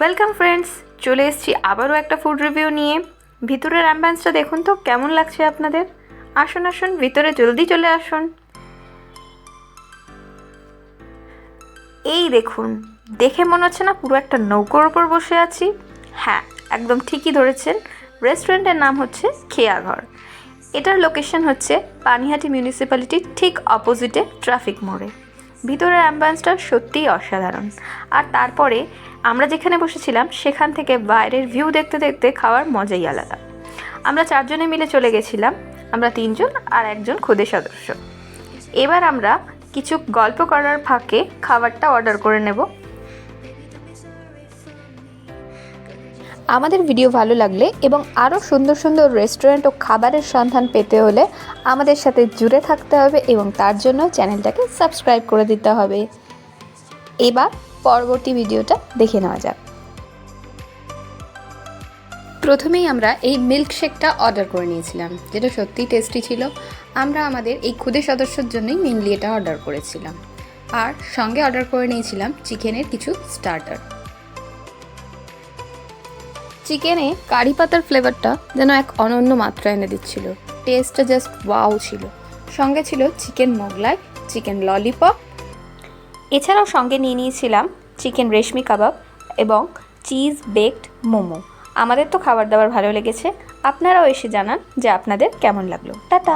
Welcome friends, চলে এসেছি আবারও একটা ফুড রিভিউ নিয়ে। ভিতরের অ্যাম্বিয়েন্সটা দেখুন তো কেমন লাগছে আপনাদের। আসুন আসুন ভিতরে জলদি চলে আসুন। এই দেখুন, দেখে মনে হচ্ছে না পুরো একটা নৌকোর ওপর বসে আছি। হ্যাঁ, একদম ঠিকই ধরেছেন। রেস্টুরেন্টের নাম হচ্ছে খেয়াঘর। এটার লোকেশন হচ্ছে পানিহাটি মিউনিসিপ্যালিটির ঠিক অপোজিটে ট্রাফিক মোড়ে। ভিতরের অ্যাম্বিয়েন্সটা সত্যিই অসাধারণ। আর তারপরে আমরা যেখানে বসেছিলাম সেখান থেকে বাইরের ভিউ দেখতে দেখতে খাওয়ার মজাই আলাদা। আমরা 4 জনে মিলে চলে গেছিলাম। আমরা 3 জন আর একজন খুদে সদস্য। এবার আমরা কিছু গল্প করার ফাঁকে খাবারটা অর্ডার করে নেব। আমাদের ভিডিও ভালো লাগলে এবং আরও সুন্দর সুন্দর রেস্টুরেন্ট ও খাবারের সন্ধান পেতে হলে আমাদের সাথে জুড়ে থাকতে হবে এবং তার জন্য চ্যানেলটাকে সাবস্ক্রাইব করে দিতে হবে। এবার পরবর্তী ভিডিওটা দেখে নেওয়া যাক। প্রথমেই আমরা এই মিল্কশেকটা অর্ডার করে নিয়েছিলাম, যেটা সত্যিই টেস্টি ছিল। আমরা আমাদের এই ক্ষুদে সদস্যর জন্যই মেনলি এটা অর্ডার করেছিলাম। আর সঙ্গে অর্ডার করে নিয়েছিলাম চিকেনের কিছু স্টার্টার। চিকেনে কারি পাতার ফ্লেভারটা যেন এক অনন্য মাত্রা এনে দিচ্ছিল। টেস্টটা জাস্ট ওয়াও ছিল। সঙ্গে ছিল চিকেন মোগলাই, চিকেন ললিপপ, এছাড়াও সঙ্গে নিয়ে নিয়েছিলাম চিকেন রেশমি কাবাব এবং চিজ বেকড মোমো। আমাদের তো খাবার দাবার ভালো লেগেছে। আপনারাও এসে জানান যে আপনাদের কেমন লাগলো। টাটা।